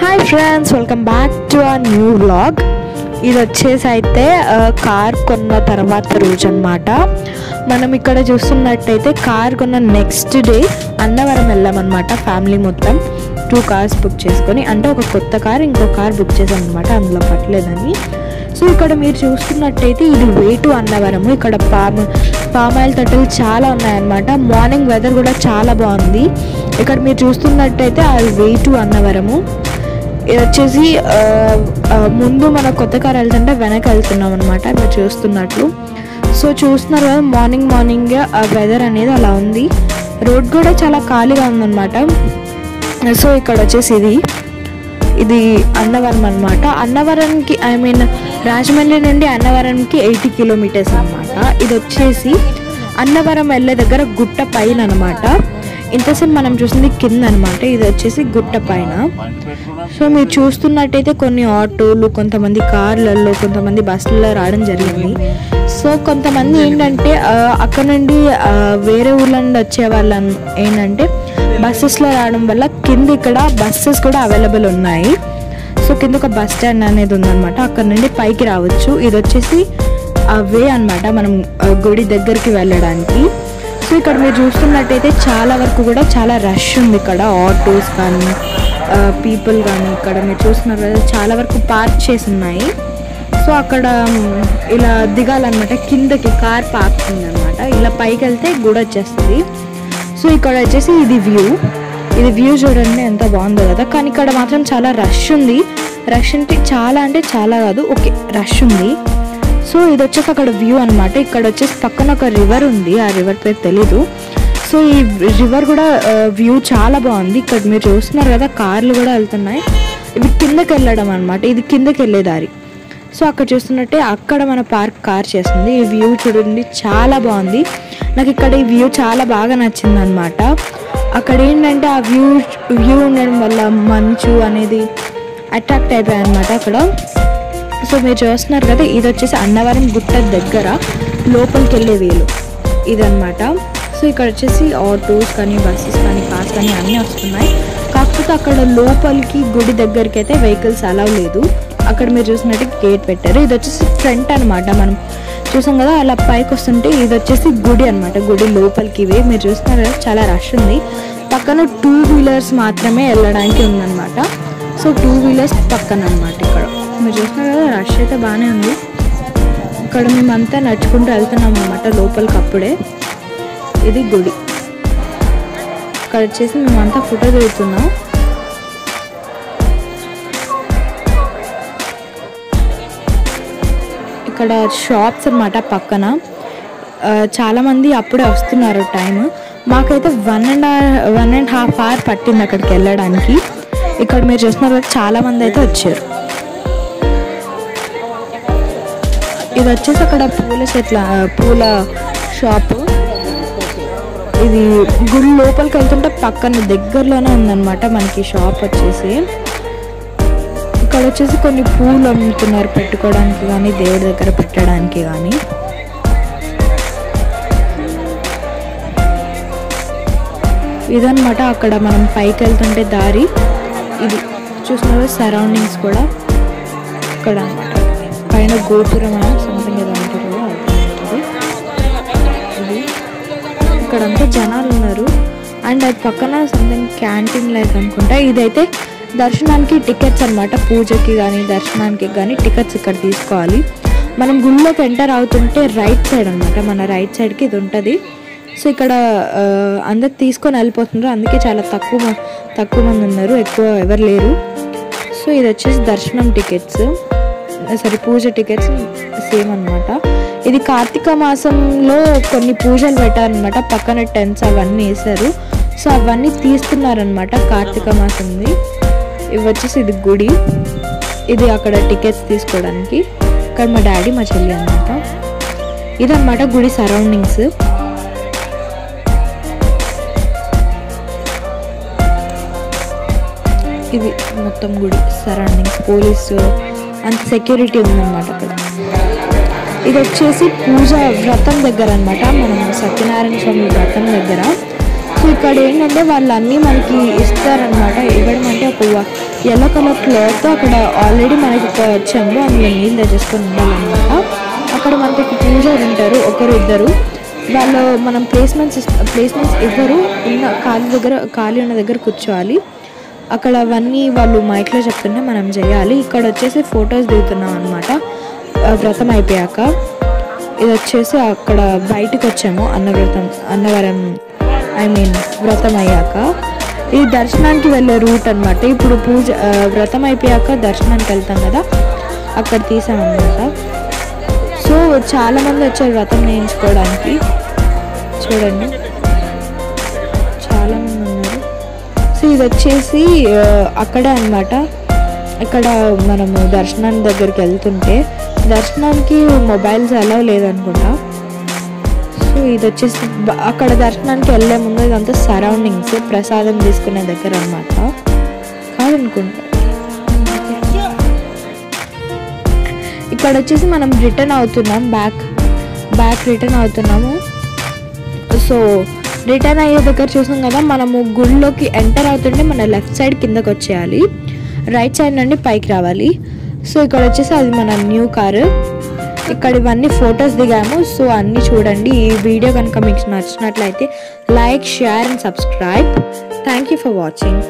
Hi friends, welcome back to ఆ new vlog. ఇది వచ్చేసి అయితే కార్ కొన్న తర్వాత రోజు అనమాట. మనం ఇక్కడ చూస్తున్నట్టయితే కార్ కొన్న నెక్స్ట్ డే అన్నవరం వెళ్ళామన్నమాట. ఫ్యామిలీ మొత్తం 2 కార్స్ బుక్ చేసుకొని, అంటే ఒక కొత్త కార్ ఇంకో కార్ బుక్ చేసాం అనమాట, అందులో పట్టలేదని. సో ఇక్కడ మీరు చూస్తున్నట్టయితే ఇది వే టు అన్నవరము. ఇక్కడ పామ్ ఆయిల్ తట్టలు చాలా ఉన్నాయన్నమాట. మార్నింగ్ వెదర్ కూడా చాలా బాగుంది. ఇక్కడ మీరు చూస్తున్నట్టయితే అది వే టు అన్నవరము. ఇది వచ్చేసి ముందు మన కొత్త కార్ వెళ్తుంటే వెనక వెళ్తున్నాం అనమాట, మీరు చూస్తున్నట్లు. సో చూస్తున్నారు కదా, మార్నింగ్ ఆ వెదర్ అనేది అలా ఉంది. రోడ్ కూడా చాలా ఖాళీగా ఉందన్నమాట. సో ఇక్కడ వచ్చేసి ఇది అన్నవరం అనమాట. అన్నవరంకి రాజమండ్రి నుండి అన్నవరంకి 80 కిలోమీటర్స్ అనమాట. ఇది వచ్చేసి అన్నవరం వెళ్ళే దగ్గర గుట్ట పైన అనమాట. ఇంతసేపు మనం చూసింది కింద అనమాట, ఇది వచ్చేసి గుట్ట పైన. సో మీరు చూస్తున్నట్టయితే కొన్ని ఆటోలు, కొంతమంది కార్లలో, కొంతమంది బస్సులలో రావడం జరిగింది. సో కొంతమంది ఏంటంటే అక్కడ నుండి వేరే ఊర్ల నుండి వచ్చే వాళ్ళు ఏంటంటే బస్సెస్లో రావడం వల్ల కింద ఇక్కడ బస్సెస్ కూడా అవైలబుల్ ఉన్నాయి. సో కింద ఒక బస్ స్టాండ్ అనేది ఉందన్నమాట, అక్కడ నుండి పైకి రావచ్చు. ఇది వచ్చేసి వే అనమాట, మనం గుడి దగ్గరికి వెళ్ళడానికి. సో ఇక్కడ మీరు చూస్తున్నట్టయితే చాలా వరకు కూడా చాలా రష్ ఉంది. ఇక్కడ ఆటోస్ కానీ పీపుల్ కానీ ఇక్కడ మీరు చూస్తున్నారు కదా, చాలా వరకు పార్క్ చేసి ఉన్నాయి. సో అక్కడ ఇలా దిగాలన్నమాట, కిందకి కార్ పార్కింగ్ అనమాట. ఇలా పైకి వెళ్తే గుడి వచ్చేస్తుంది. సో ఇక్కడ వచ్చేసి ఇది వ్యూ చూడండి ఎంత బాగుందో కదా. కానీ ఇక్కడ మాత్రం చాలా రష్ ఉంది. రష్ అంటే చాలా కాదు, ఓకే, రష్ ఉంది. సో ఇది వచ్చేసి అక్కడ వ్యూ అనమాట. ఇక్కడ వచ్చేసి పక్కన ఒక రివర్ ఉంది, ఆ రివర్ పేరు తెలీదు. సో ఈ రివర్ కూడా వ్యూ చాలా బాగుంది. ఇక్కడ మీరు చూస్తున్నారు కదా, కార్లు కూడా వెళ్తున్నాయి. ఇవి కిందకి వెళ్ళడం అనమాట, ఇది కిందకి వెళ్ళే దారి. సో అక్కడ చూస్తున్నట్టే అక్కడ మన కార్ చేస్తుంది. ఈ వ్యూ చూడండి చాలా బాగుంది. నాకు ఇక్కడ ఈ వ్యూ చాలా బాగా నచ్చింది అనమాట. అక్కడ ఏంటంటే ఆ వ్యూ ఉండడం వల్ల మంచు అనేది అట్రాక్ట్ అయిపోయాయి అనమాట అక్కడ. సో మీరు చూస్తున్నారు కదా, ఇది వచ్చేసి అన్నవరం గుట్ట దగ్గర లోపలికి వెళ్ళే వేలు ఇదన్నమాట. సో ఇక్కడ వచ్చేసి ఆటోస్ కానీ బస్సెస్ కానీ కార్స్ కానీ అన్నీ వస్తున్నాయి. కాకపోతే అక్కడ లోపలికి గుడి దగ్గరికి అయితే వెహికల్స్ అలౌ లేదు. అక్కడ మీరు చూసినట్టు గేట్ పెట్టారు. ఇది వచ్చేసి ఫ్రంట్ అనమాట, మనం చూసాం కదా అలా పైకి వస్తుంటే ఇది వచ్చేసి గుడి అనమాట. గుడి లోపలికి ఇవే మీరు చూస్తున్నారు కదా, చాలా రష్ ఉంది. పక్కన 2 వీలర్స్ మాత్రమే వెళ్ళడానికి ఉందన్నమాట. సో 2 వీలర్స్ పక్కన అనమాట. ఇక్కడ మీరు చూస్తున్నారు కదా, రష్ అయితే బాగానే ఉంది. ఇక్కడ మేమంతా నడుచుకుంటూ వెళ్తున్నాం అనమాట లోపలికి. అప్పుడే ఇది గుడి. ఇక్కడ వచ్చేసి మేమంతా ఫోటో దిగుతున్నాం. ఇక్కడ షాప్స్ అనమాట పక్కన. చాలామంది అప్పుడే వస్తున్నారు. టైం మాకైతే 1.5 అవర్ పట్టింది అక్కడికి వెళ్ళడానికి. ఇక్కడ మీరు చూస్తున్నారు చాలామంది అయితే వచ్చారు. ఇది వచ్చేసి అక్కడ పూల షాపు. ఇది గుడి లోపలికి వెళ్తుంటే పక్కన దగ్గరలోనే ఉందన్నమాట మనకి షాప్ వచ్చేసి. ఇక్కడ వచ్చేసి కొన్ని పూలు అమ్ముతున్నారు, పెట్టుకోవడానికి కానీ దేవుడి దగ్గర పెట్టడానికి కానీ. ఇదన్నమాట అక్కడ మనం పైకి వెళ్తుంటే దారి. ఇది చూస్తున్నారు సరౌండింగ్స్ కూడా ఇక్కడ అనమాట. పైన గోపురం సంథింగ్ ఏదో అంటారు కదా, ఇది ఇక్కడంతా జనాలు ఉన్నారు. అండ్ అది పక్కన సంథింగ్ క్యాంటీన్ లైక్ అనుకుంటా. ఇదైతే దర్శనానికి టికెట్స్ అనమాట, పూజకి కానీ దర్శనానికి కానీ టికెట్స్ ఇక్కడ తీసుకోవాలి. మనం గుళ్ళోకి ఎంటర్ అవుతుంటే రైట్ సైడ్ అనమాట, మన రైట్ సైడ్కి ఇది ఉంటుంది. సో ఇక్కడ అందరు తీసుకొని వెళ్ళిపోతున్నారు, అందుకే చాలా తక్కువ మంది ఉన్నారు, ఎక్కువ ఎవరు లేరు. సో ఇది వచ్చేసి దర్శనం టికెట్స్, పూజ టికెట్స్ సేమ్ అనమాట. ఇది కార్తీక మాసంలో కొన్ని పూజలు పెట్టారనమాట, పక్కన టెంట్స్ అవన్నీ వేశారు. సో అవన్నీ తీస్తున్నారనమాట కార్తీక మాసంది. ఇవి వచ్చేసి ఇది గుడి, ఇది అక్కడ టికెట్స్ తీసుకోవడానికి. ఇక్కడ మా డాడీ మా చెల్లి అనమాట. ఇదన్నమాట గుడి సరౌండింగ్స్. ఇది మొత్తం గుడి సరౌండింగ్స్, పోలీసు అంత సెక్యూరిటీ ఉందన్నమాట అక్కడ. ఇది వచ్చేసి పూజ వ్రతం దగ్గర అనమాట, మనం సత్యనారాయణ స్వామి వ్రతం దగ్గర. సో ఇక్కడ ఏంటంటే వాళ్ళు అన్నీ మనకి ఇస్తారనమాట. ఇవ్వడం అంటే ఎల్లో కలర్ క్లాత్ అక్కడ ఆల్రెడీ మనకి ఒక చెంబు అందులో నీళ్ళు తెచ్చేసుకొని ఉండాలన్నమాట. అక్కడ మనకి ఒక పూజారి ఉంటారు, ఒకరు ఇద్దరు. వాళ్ళు మనం ప్లేస్మెంట్స్ ఇవ్వరు, ఉన్న ఖాళీ ఉన్న దగ్గర కూర్చోవాలి. అక్కడ అవన్నీ వాళ్ళు మైక్లో చెప్తుంటే మనం చేయాలి. ఇక్కడ వచ్చేసి ఫొటోస్ దిగుతున్నాం అనమాట వ్రతం అయిపోయాక. ఇది వచ్చేసి అక్కడ బయటకు వచ్చాము అన్నవరం వ్రతం అయ్యాక. ఇది దర్శనానికి వెళ్ళే రూట్ అనమాట. ఇప్పుడు వ్రతం అయిపోయాక దర్శనానికి వెళ్తాం కదా, అక్కడ తీసామన్నమాట. సో చాలామంది వచ్చారు వ్రతం చేయించుకోవడానికి. చూడండి చాలామంది ఉన్నారు. సో ఇది వచ్చేసి అక్కడే అనమాట. ఇక్కడ మనము దర్శనానికి దగ్గరికి వెళ్తుంటే దర్శనానికి మొబైల్స్ అలౌ లేదనుకుంటా. సో ఇది వచ్చేసి అక్కడ దర్శనానికి వెళ్ళే ముందు ఇదంతా సరౌండింగ్స్ ప్రసాదం తీసుకునే దగ్గర అనమాట కాదనుకుంటా. ఇక్కడ వచ్చేసి మనం రిటర్న్ అవుతున్నాం, బ్యాక్ రిటర్న్ అవుతున్నాము. సో రిటర్న్ అయ్యే దగ్గర చూసాం కదా, మనము గుడిలోకి ఎంటర్ అవుతుంటే మన లెఫ్ట్ సైడ్ కిందకి వచ్చేయాలి, రైట్ సైడ్ నుండి పైకి రావాలి. సో ఇక్కడ వచ్చేసి అది మన న్యూ కారు. ఇక్కడ ఇవన్నీ ఫొటోస్ దిగాము. సో అన్నీ చూడండి. ఈ వీడియో కనుక మీకు నచ్చినట్లయితే like, share and subscribe. Thank you for watching.